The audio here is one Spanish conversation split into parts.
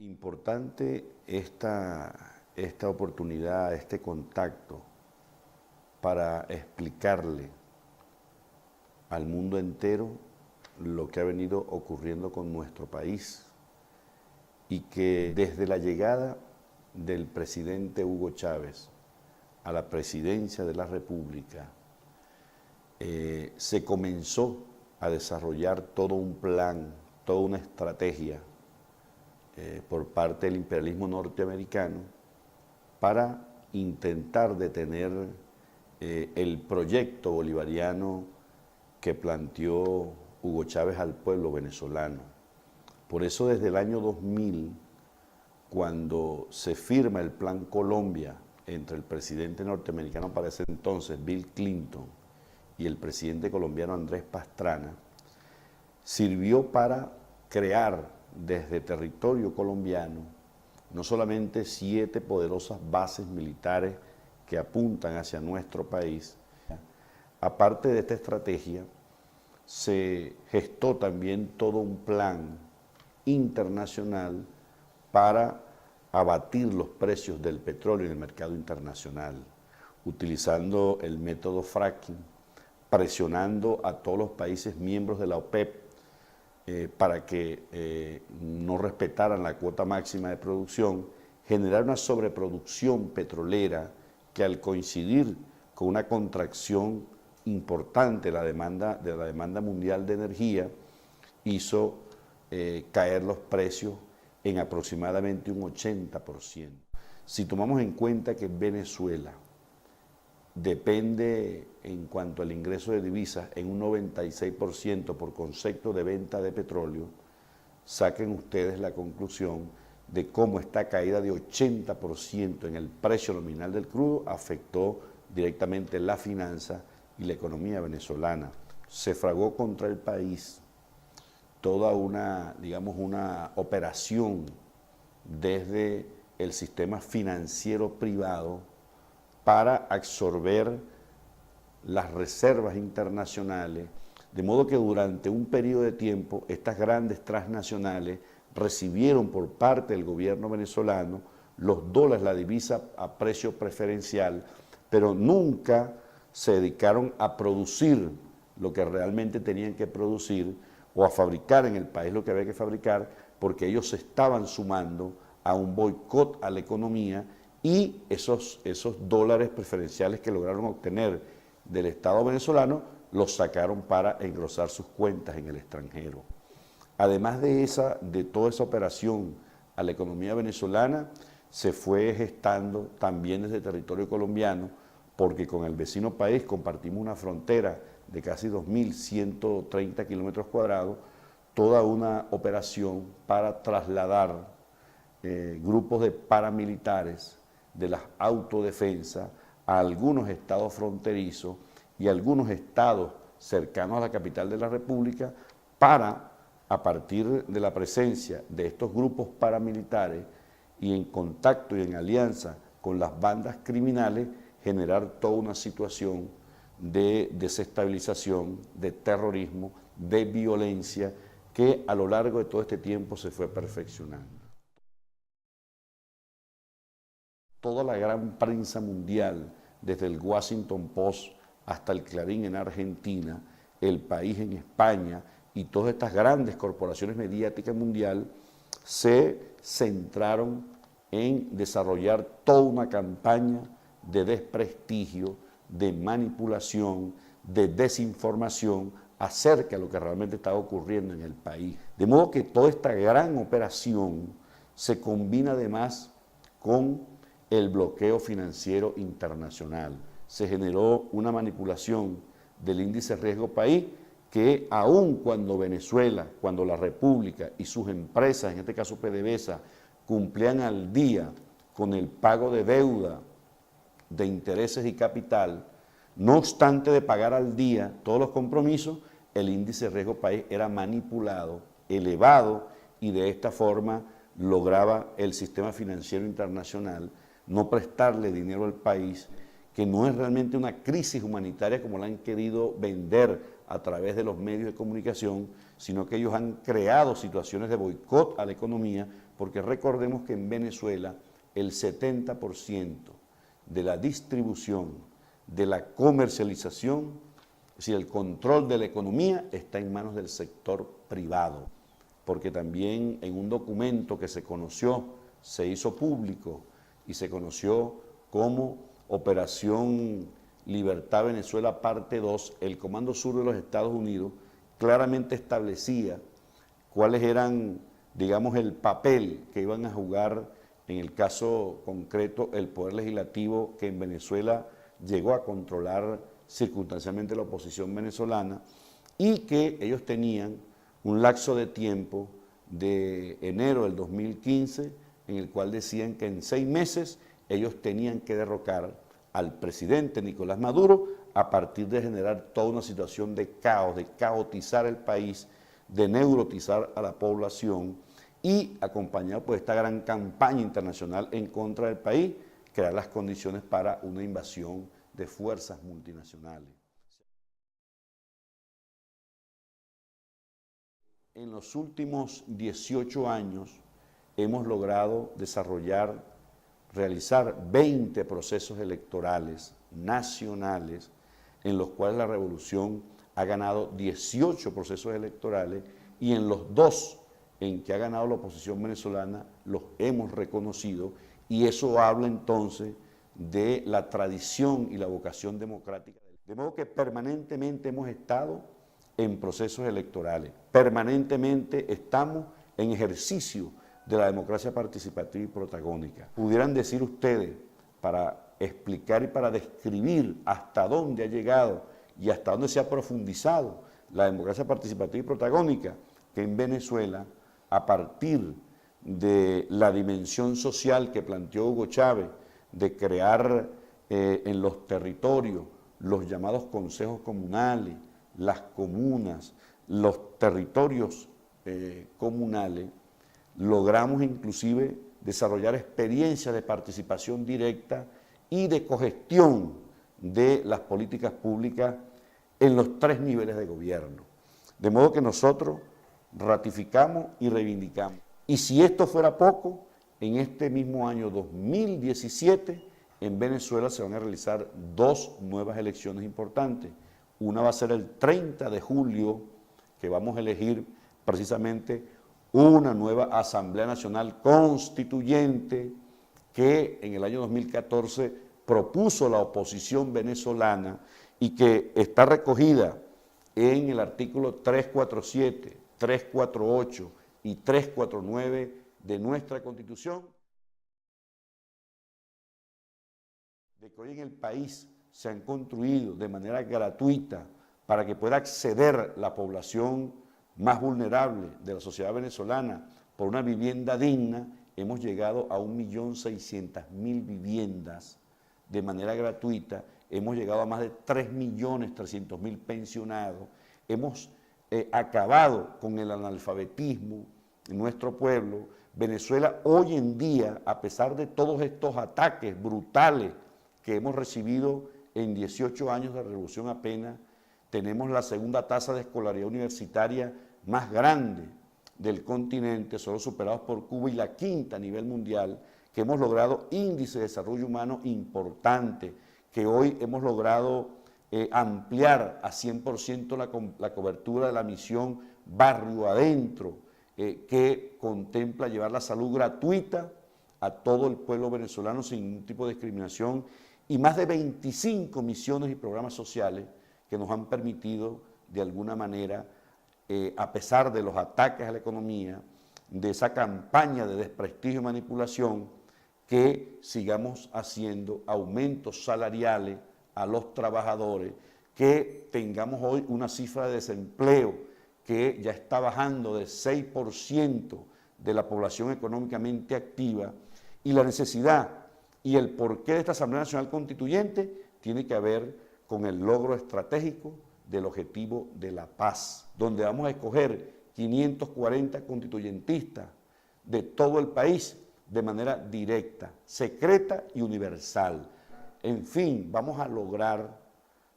Importante esta oportunidad, este contacto para explicarle al mundo entero lo que ha venido ocurriendo con nuestro país y que desde la llegada del presidente Hugo Chávez a la presidencia de la República se comenzó a desarrollar todo un plan, toda una estrategia por parte del imperialismo norteamericano para intentar detener el proyecto bolivariano que planteó Hugo Chávez al pueblo venezolano. Por eso desde el año 2000, cuando se firma el Plan Colombia entre el presidente norteamericano para ese entonces, Bill Clinton, y el presidente colombiano Andrés Pastrana, sirvió para crear desde territorio colombiano no solamente 7 poderosas bases militares que apuntan hacia nuestro país. Aparte de esta estrategia, se gestó también todo un plan internacional para abatir los precios del petróleo en el mercado internacional, utilizando el método fracking, presionando a todos los países miembros de la OPEP para que no respetaran la cuota máxima de producción, generar una sobreproducción petrolera que al coincidir con una contracción importante de la demanda mundial de energía, hizo caer los precios en aproximadamente un 80%. Si tomamos en cuenta que Venezuela depende en cuanto al ingreso de divisas en un 96% por concepto de venta de petróleo, saquen ustedes la conclusión de cómo esta caída de 80% en el precio nominal del crudo afectó directamente la finanza y la economía venezolana. Se fragó contra el país toda una, digamos, una operación desde el sistema financiero privado para absorber las reservas internacionales, de modo que durante un periodo de tiempo estas grandes transnacionales recibieron por parte del gobierno venezolano los dólares, la divisa a precio preferencial, pero nunca se dedicaron a producir lo que realmente tenían que producir o a fabricar en el país lo que había que fabricar, porque ellos se estaban sumando a un boicot a la economía y esos dólares preferenciales que lograron obtener del Estado venezolano los sacaron para engrosar sus cuentas en el extranjero. Además de toda esa operación a la economía venezolana, se fue gestando también desde territorio colombiano, porque con el vecino país compartimos una frontera de casi 2.130 kilómetros cuadrados, toda una operación para trasladar grupos de paramilitares de las autodefensas a algunos estados fronterizos y algunos estados cercanos a la capital de la República para, a partir de la presencia de estos grupos paramilitares y en contacto y en alianza con las bandas criminales, generar toda una situación de desestabilización, de terrorismo, de violencia, que a lo largo de todo este tiempo se fue perfeccionando. Toda la gran prensa mundial, desde el Washington Post hasta el Clarín en Argentina, El País en España y todas estas grandes corporaciones mediáticas mundiales se centraron en desarrollar toda una campaña de desprestigio, de manipulación, de desinformación acerca de lo que realmente estaba ocurriendo en el país. De modo que toda esta gran operación se combina además con el bloqueo financiero internacional. Se generó una manipulación del índice riesgo país que aun cuando Venezuela, cuando la República y sus empresas, en este caso PDVSA, cumplían al día con el pago de deuda, de intereses y capital, no obstante de pagar al día todos los compromisos, el índice de riesgo país era manipulado, elevado, y de esta forma lograba el sistema financiero internacional no prestarle dinero al país, que no es realmente una crisis humanitaria como la han querido vender a través de los medios de comunicación, sino que ellos han creado situaciones de boicot a la economía, porque recordemos que en Venezuela el 70% de la distribución, de la comercialización, es decir, el control de la economía está en manos del sector privado, porque también en un documento que se conoció, se hizo público y se conoció como Operación Libertad Venezuela parte 2, el Comando Sur de los Estados Unidos claramente establecía cuáles eran, digamos, el papel que iban a jugar en el caso concreto el Poder Legislativo, que en Venezuela llegó a controlar circunstancialmente la oposición venezolana, y que ellos tenían un lapso de tiempo de enero del 2015 en el cual decían que en 6 meses ellos tenían que derrocar al presidente Nicolás Maduro a partir de generar toda una situación de caos, de caotizar el país, de neurotizar a la población y acompañado por esta gran campaña internacional en contra del país, crear las condiciones para una invasión de fuerzas multinacionales. En los últimos 18 años hemos logrado realizar 20 procesos electorales nacionales en los cuales la revolución ha ganado 18 procesos electorales y en los 2 en que ha ganado la oposición venezolana los hemos reconocido, y eso habla entonces de la tradición y la vocación democrática. De modo que permanentemente hemos estado en procesos electorales, permanentemente estamos en ejercicio de la democracia participativa y protagónica. Pudieran decir ustedes, para explicar y para describir hasta dónde ha llegado y hasta dónde se ha profundizado la democracia participativa y protagónica, que en Venezuela, a partir de la dimensión social que planteó Hugo Chávez, de crear en los territorios los llamados consejos comunales, las comunas, los territorios comunales, logramos inclusive desarrollar experiencias de participación directa y de cogestión de las políticas públicas en los 3 niveles de gobierno. De modo que nosotros ratificamos y reivindicamos. Y si esto fuera poco, en este mismo año 2017, en Venezuela se van a realizar 2 nuevas elecciones importantes. Una va a ser el 30 de julio, que vamos a elegir precisamente una nueva Asamblea Nacional Constituyente que en el año 2014 propuso la oposición venezolana y que está recogida en el artículo 347, 348 y 349 de nuestra Constitución, de que hoy en el país se han construido de manera gratuita para que pueda acceder la población más vulnerable de la sociedad venezolana por una vivienda digna. Hemos llegado a 1.600.000 viviendas de manera gratuita, hemos llegado a más de 3.300.000 pensionados, hemos acabado con el analfabetismo en nuestro pueblo. Venezuela hoy en día, a pesar de todos estos ataques brutales que hemos recibido en 18 años de revolución apenas, tenemos la segunda tasa de escolaridad universitaria más grande del continente, solo superados por Cuba, y la quinta a nivel mundial, que hemos logrado índices de desarrollo humano importantes, que hoy hemos logrado ampliar a 100% la cobertura de la misión Barrio Adentro, que contempla llevar la salud gratuita a todo el pueblo venezolano sin ningún tipo de discriminación, y más de 25 misiones y programas sociales que nos han permitido, de alguna manera, a pesar de los ataques a la economía, de esa campaña de desprestigio y manipulación, que sigamos haciendo aumentos salariales a los trabajadores, que tengamos hoy una cifra de desempleo que ya está bajando de 6% de la población económicamente activa, y la necesidad y el porqué de esta Asamblea Nacional Constituyente tiene que ver con el logro estratégico del objetivo de la paz, donde vamos a escoger 540 constituyentistas de todo el país de manera directa, secreta y universal. En fin, vamos a lograr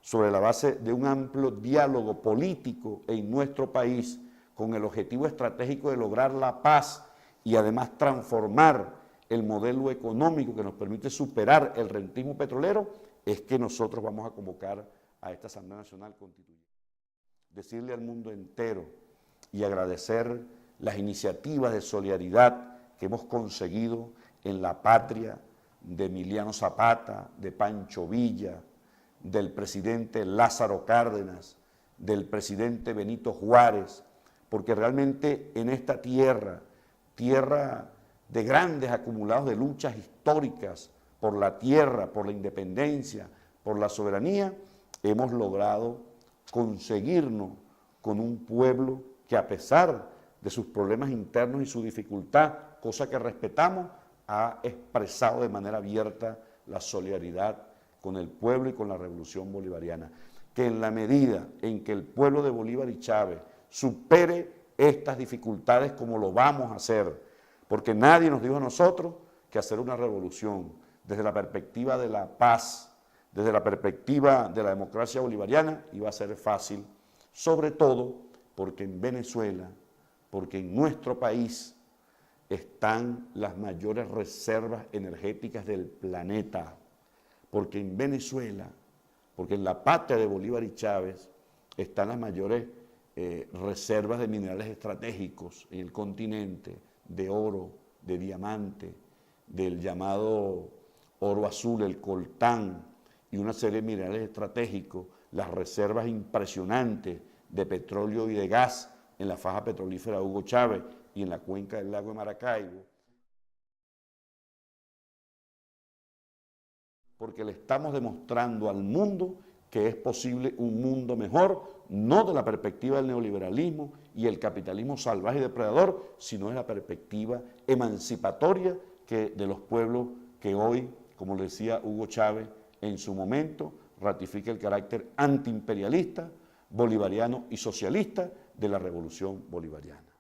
sobre la base de un amplio diálogo político en nuestro país con el objetivo estratégico de lograr la paz y además transformar el modelo económico que nos permite superar el rentismo petrolero, es que nosotros vamos a convocar a esta Asamblea Nacional Constituyente. Decirle al mundo entero y agradecer las iniciativas de solidaridad que hemos conseguido en la patria de Emiliano Zapata, de Pancho Villa, del presidente Lázaro Cárdenas, del presidente Benito Juárez, porque realmente en esta tierra de grandes acumulados de luchas históricas por la tierra, por la independencia, por la soberanía, hemos logrado conseguirnos con un pueblo que a pesar de sus problemas internos y su dificultad, cosa que respetamos, ha expresado de manera abierta la solidaridad con el pueblo y con la revolución bolivariana. Que en la medida en que el pueblo de Bolívar y Chávez supere estas dificultades, como lo vamos a hacer, porque nadie nos dijo a nosotros que hacer una revolución desde la perspectiva de la paz, desde la perspectiva de la democracia bolivariana, iba a ser fácil, sobre todo porque en Venezuela, porque en nuestro país están las mayores reservas energéticas del planeta, porque en Venezuela, porque en la patria de Bolívar y Chávez están las mayores reservas de minerales estratégicos en el continente, de oro, de diamante, del llamado oro azul, el coltán, y una serie de minerales estratégicos, las reservas impresionantes de petróleo y de gas en la faja petrolífera Hugo Chávez y en la cuenca del lago de Maracaibo, porque le estamos demostrando al mundo que es posible un mundo mejor, no de la perspectiva del neoliberalismo y el capitalismo salvaje y depredador, sino de la perspectiva emancipatoria de los pueblos que hoy, como le decía Hugo Chávez, en su momento ratifica el carácter antiimperialista, bolivariano y socialista de la revolución bolivariana.